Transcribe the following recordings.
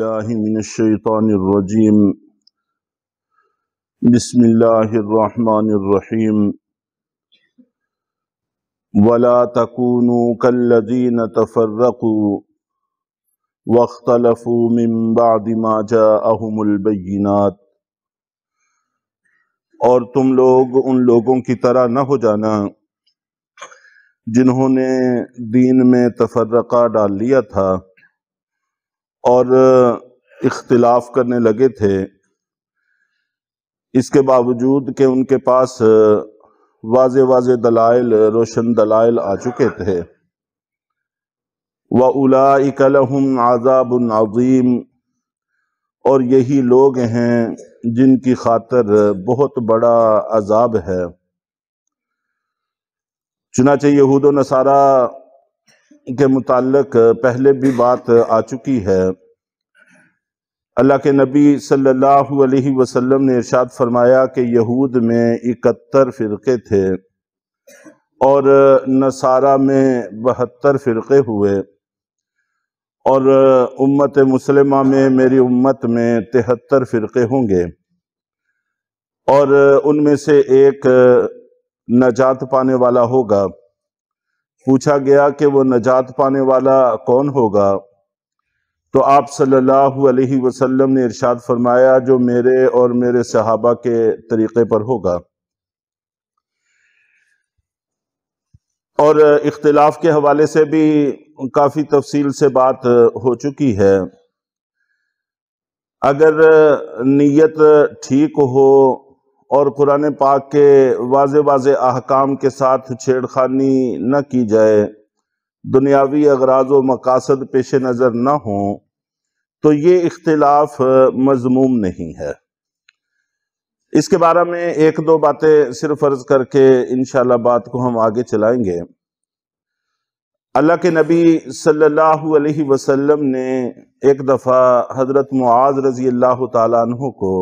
باللہ من الشیطان الرجیم بسم اللہ الرحمن الرحیم ولا تکونوا کالذین تفرقوا واختلفوا من بعد ما جاءہم البینات، اور تم لوگ ان لوگوں کی طرح نہ ہو جانا جنہوں نے دین میں تفرقہ ڈال لیا تھا اور اختلاف کرنے لگے تھے، اس کے باوجود کہ ان کے پاس واضح واضح دلائل، روشن دلائل آ چکے تھے۔ وَأُولَئِكَ لَهُمْ عَذَابٌ عَظِيمٌ، اور یہی لوگ ہیں جن کی خاطر بہت بڑا عذاب ہے۔ چنانچہ یہود و نصارہ کے متعلق پہلے بھی بات آ چکی ہے۔ اللہ کے نبی صلی اللہ علیہ وسلم نے ارشاد فرمایا کہ یہود میں 71 فرقے تھے اور نصارہ میں 72 فرقے ہوئے، اور امت مسلمہ میں، میری امت میں 73 فرقے ہوں گے، اور ان میں سے ایک نجات پانے والا ہوگا۔ پوچھا گیا کہ وہ نجات پانے والا کون ہوگا؟ تو آپ صلی اللہ علیہ وسلم نے ارشاد فرمایا جو میرے اور میرے صحابہ کے طریقے پر ہوگا۔ اور اختلاف کے حوالے سے بھی کافی تفصیل سے بات ہو چکی ہے۔ اگر نیت ٹھیک ہو اور قرآن پاک کے واضح واضح احکام کے ساتھ چھیڑ خانی نہ کی جائے، دنیاوی اغراض و مقاصد پیش نظر نہ ہوں، تو یہ اختلاف مذموم نہیں ہے۔ اس کے بارے میں ایک دو باتیں صرف عرض کر کے انشاءاللہ بات کو ہم آگے چلائیں گے۔ اللہ کے نبی صلی اللہ علیہ وسلم نے ایک دفعہ حضرت معاذ رضی اللہ تعالیٰ عنہ کو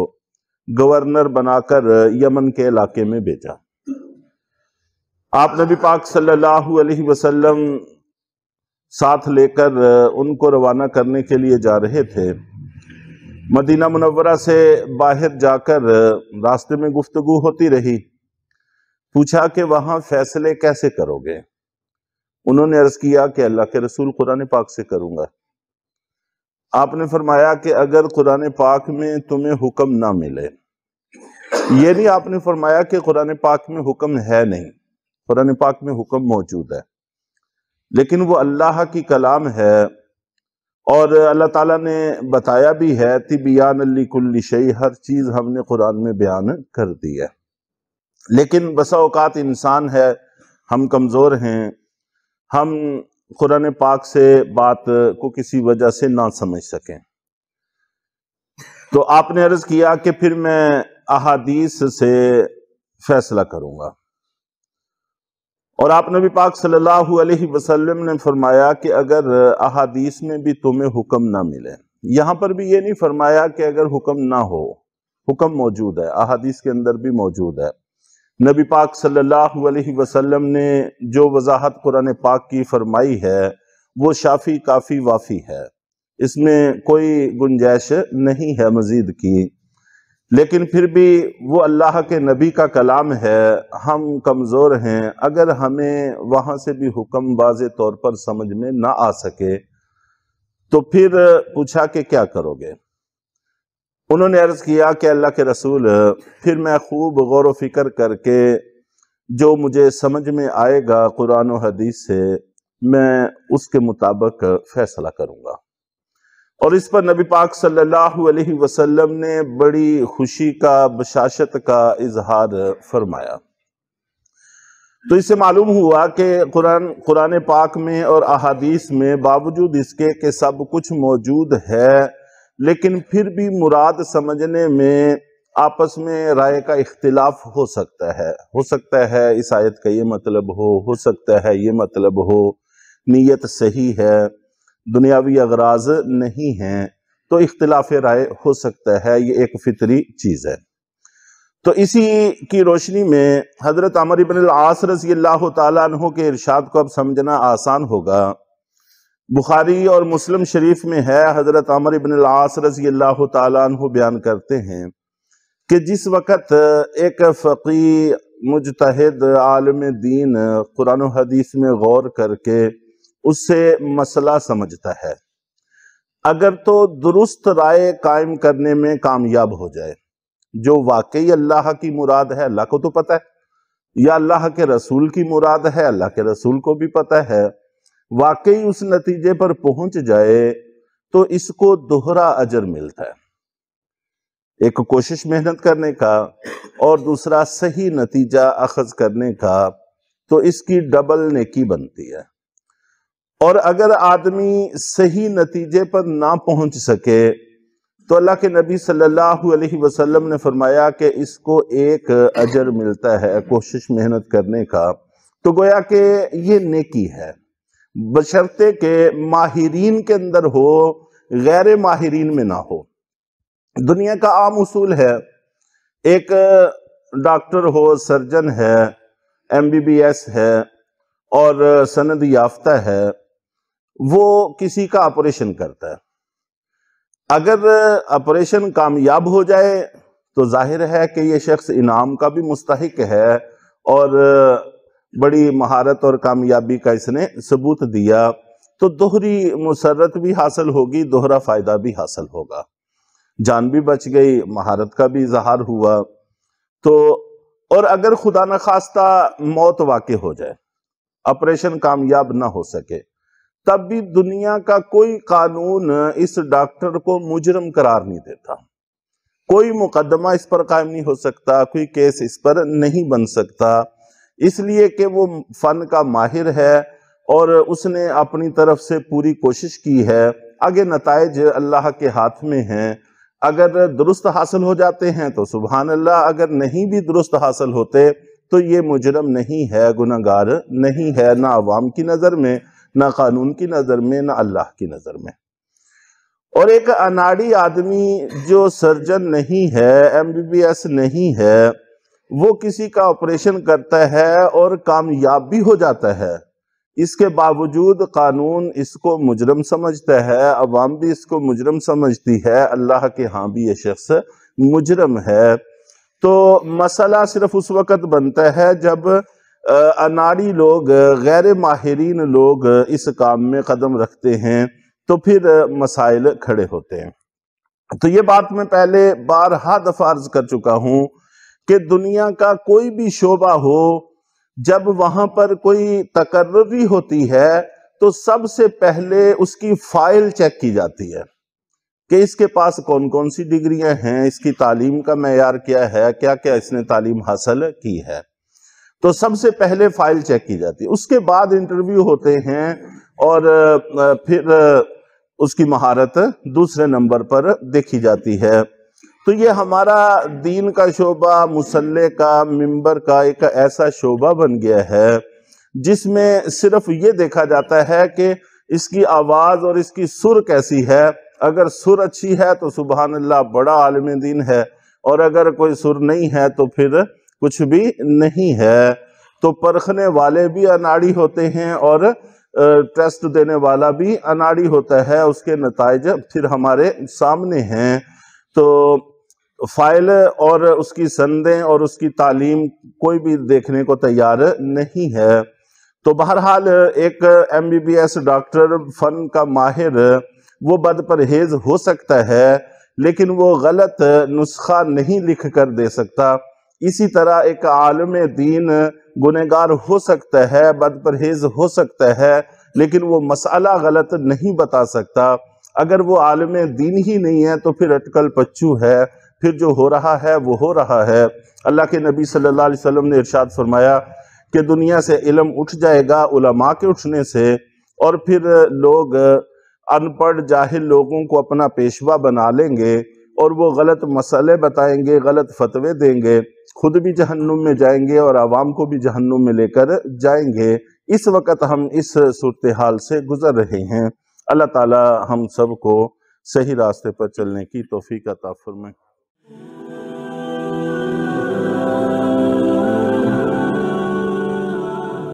گورنر بنا کر یمن کے علاقے میں بھیجا۔ آپ نبی پاک صلی اللہ علیہ وسلم ساتھ لے کر ان کو روانہ کرنے کے لیے جا رہے تھے۔ مدینہ منورہ سے باہر جا کر راستے میں گفتگو ہوتی رہی۔ پوچھا کہ وہاں فیصلے کیسے کرو گے؟ انہوں نے عرض کیا کہ اللہ کے رسول قرآن پاک سے کروں گا۔ آپ نے فرمایا کہ اگر قرآن پاک میں تمہیں حکم نہ ملے، یہ نہیں آپ نے فرمایا کہ قرآن پاک میں حکم ہے نہیں، قرآن پاک میں حکم موجود ہے، لیکن وہ اللہ کی کلام ہے، اور اللہ تعالیٰ نے بتایا بھی ہے تبیان لکل شیء، ہر چیز ہم نے قرآن میں بیان کر دی ہے۔ لیکن بسا اوقات انسان ہے، ہم کمزور ہیں، ہم قرآن پاک سے بات کو کسی وجہ سے نہ سمجھ سکیں۔ تو آپ نے عرض کیا کہ پھر میں احادیث سے فیصلہ کروں گا، اور آپ نبی پاک صلی اللہ علیہ وسلم نے فرمایا کہ اگر احادیث میں بھی تمہیں حکم نہ ملے، یہاں پر بھی یہ نہیں فرمایا کہ اگر حکم نہ ہو، حکم موجود ہے، احادیث کے اندر بھی موجود ہے۔ نبی پاک صلی اللہ علیہ وسلم نے جو وضاحت قرآن پاک کی فرمائی ہے وہ شافی کافی وافی ہے، اس میں کوئی گنجائش نہیں ہے مزید کی، لیکن پھر بھی وہ اللہ کے نبی کا کلام ہے، ہم کمزور ہیں، اگر ہمیں وہاں سے بھی حکم واضح طور پر سمجھ میں نہ آ سکے تو پھر پوچھا کہ کیا کرو گے؟ انہوں نے عرض کیا کہ اللہ کے رسول پھر میں خوب غور و فکر کر کے جو مجھے سمجھ میں آئے گا قرآن و حدیث سے، میں اس کے مطابق فیصلہ کروں گا۔ اور اس پر نبی پاک صلی اللہ علیہ وسلم نے بڑی خوشی کا، بشاشت کا اظہار فرمایا۔ تو اس سے معلوم ہوا کہ قرآن پاک میں اور احادیث میں باوجود اس کے کہ سب کچھ موجود ہے، لیکن پھر بھی مراد سمجھنے میں آپس میں رائے کا اختلاف ہو سکتا ہے اس آیت کا یہ مطلب ہو سکتا ہے یہ مطلب ہو، نیت صحیح ہے، دنیاوی اغراض نہیں ہیں، تو اختلاف رائے ہو سکتا ہے، یہ ایک فطری چیز ہے۔ تو اسی کی روشنی میں حضرت عمرو بن العاص رضی اللہ تعالیٰ عنہ کے ارشاد کو اب سمجھنا آسان ہوگا۔ بخاری اور مسلم شریف میں ہے، حضرت عمرو بن العاص رضی اللہ تعالیٰ عنہ بیان کرتے ہیں کہ جس وقت ایک فقیہ مجتہد عالم دین قرآن و حدیث میں غور کر کے اس سے مسئلہ سمجھتا ہے، اگر تو درست رائے قائم کرنے میں کامیاب ہو جائے، جو واقعی اللہ کی مراد ہے اللہ کو تو پتہ ہے، یا اللہ کے رسول کی مراد ہے اللہ کے رسول کو بھی پتہ ہے، واقعی اس نتیجے پر پہنچ جائے تو اس کو دوہرا اجر ملتا ہے، ایک کوشش محنت کرنے کا اور دوسرا صحیح نتیجہ اخذ کرنے کا، تو اس کی ڈبل نیکی بنتی ہے۔ اور اگر آدمی صحیح نتیجے پر نہ پہنچ سکے تو اللہ کے نبی صلی اللہ علیہ وسلم نے فرمایا کہ اس کو ایک اجر ملتا ہے کوشش محنت کرنے کا، تو گویا کہ یہ نیکی ہے، بشرطے کہ ماہرین کے اندر ہو، غیر ماہرین میں نہ ہو۔ دنیا کا عام اصول ہے، ایک ڈاکٹر ہو، سرجن ہے، MBBS ہے اور سند یافتہ ہے، وہ کسی کا آپریشن کرتا ہے، اگر آپریشن کامیاب ہو جائے تو ظاہر ہے کہ یہ شخص انعام کا بھی مستحق ہے اور بڑی مہارت اور کامیابی کا اس نے ثبوت دیا، تو دوہری مسرت بھی حاصل ہوگی، دوہرا فائدہ بھی حاصل ہوگا، جان بھی بچ گئی، مہارت کا بھی اظہار ہوا۔ تو اور اگر خدا نخواستہ موت واقع ہو جائے، آپریشن کامیاب نہ ہو سکے، تب بھی دنیا کا کوئی قانون اس ڈاکٹر کو مجرم قرار نہیں دیتا، کوئی مقدمہ اس پر قائم نہیں ہو سکتا، کوئی کیس اس پر نہیں بن سکتا، اس لیے کہ وہ فن کا ماہر ہے اور اس نے اپنی طرف سے پوری کوشش کی ہے۔ آگے نتائج اللہ کے ہاتھ میں ہیں، اگر درست حاصل ہو جاتے ہیں تو سبحان اللہ، اگر نہیں بھی درست حاصل ہوتے تو یہ مجرم نہیں ہے، گناہگار نہیں ہے، نہ عوام کی نظر میں، نہ قانون کی نظر میں، نہ اللہ کی نظر میں۔ اور ایک اناڑی آدمی جو سرجن نہیں ہے، MBBS نہیں ہے، وہ کسی کا آپریشن کرتا ہے اور کامیاب بھی ہو جاتا ہے، اس کے باوجود قانون اس کو مجرم سمجھتا ہے، عوام بھی اس کو مجرم سمجھتی ہے، اللہ کے ہاں بھی یہ شخص مجرم ہے۔ تو مسئلہ صرف اس وقت بنتا ہے جب اناڑی لوگ، غیر ماہرین لوگ اس کام میں قدم رکھتے ہیں، تو پھر مسائل کھڑے ہوتے ہیں۔ تو یہ بات میں پہلے بارہا دفعہ عرض کر چکا ہوں کہ دنیا کا کوئی بھی شعبہ ہو، جب وہاں پر کوئی تقرری ہوتی ہے تو سب سے پہلے اس کی فائل چیک کی جاتی ہے کہ اس کے پاس کون کون سی ڈگریاں ہیں، اس کی تعلیم کا معیار کیا ہے، کیا کیا اس نے تعلیم حاصل کی ہے، تو سب سے پہلے فائل چیک کی جاتی ہے، اس کے بعد انٹرویو ہوتے ہیں اور پھر اس کی مہارت دوسرے نمبر پر دیکھی جاتی ہے۔ تو یہ ہمارا دین کا شعبہ، مصلی کا، منبر کا ایک ایسا شعبہ بن گیا ہے جس میں صرف یہ دیکھا جاتا ہے کہ اس کی آواز اور اس کی سر کیسی ہے، اگر سر اچھی ہے تو سبحان اللہ بڑا عالم دین ہے، اور اگر کوئی سر نہیں ہے تو پھر کچھ بھی نہیں ہے۔ تو پرکھنے والے بھی اناڑی ہوتے ہیں اور ٹیسٹ دینے والا بھی اناڑی ہوتا ہے، اس کے نتائج پھر ہمارے سامنے ہیں۔ تو فائل اور اس کی سندیں اور اس کی تعلیم کوئی بھی دیکھنے کو تیار نہیں ہے۔ تو بہرحال ایک MBBS ڈاکٹر، فن کا ماہر، وہ بد پرہیز ہو سکتا ہے لیکن وہ غلط نسخہ نہیں لکھ کر دے سکتا۔ اسی طرح ایک عالم دین گنہگار ہو سکتا ہے، بد پرہیز ہو سکتا ہے، لیکن وہ مسئلہ غلط نہیں بتا سکتا۔ اگر وہ عالم دین ہی نہیں ہے تو پھر اٹکل پچو ہے، پھر جو ہو رہا ہے وہ ہو رہا ہے۔ اللہ کے نبی صلی اللہ علیہ وسلم نے ارشاد فرمایا کہ دنیا سے علم اٹھ جائے گا علماء کے اٹھنے سے، اور پھر لوگ ان پڑھ جاہل لوگوں کو اپنا پیشوا بنا لیں گے اور وہ غلط مسئلے بتائیں گے، غلط فتوے دیں گے، خود بھی جہنم میں جائیں گے اور عوام کو بھی جہنم میں لے کر جائیں گے۔ اس وقت ہم اس صورتحال سے گزر رہے ہیں۔ اللہ تعالی ہم سب کو صحیح راستے پر چلنے کی توفیق عطا فرمائے۔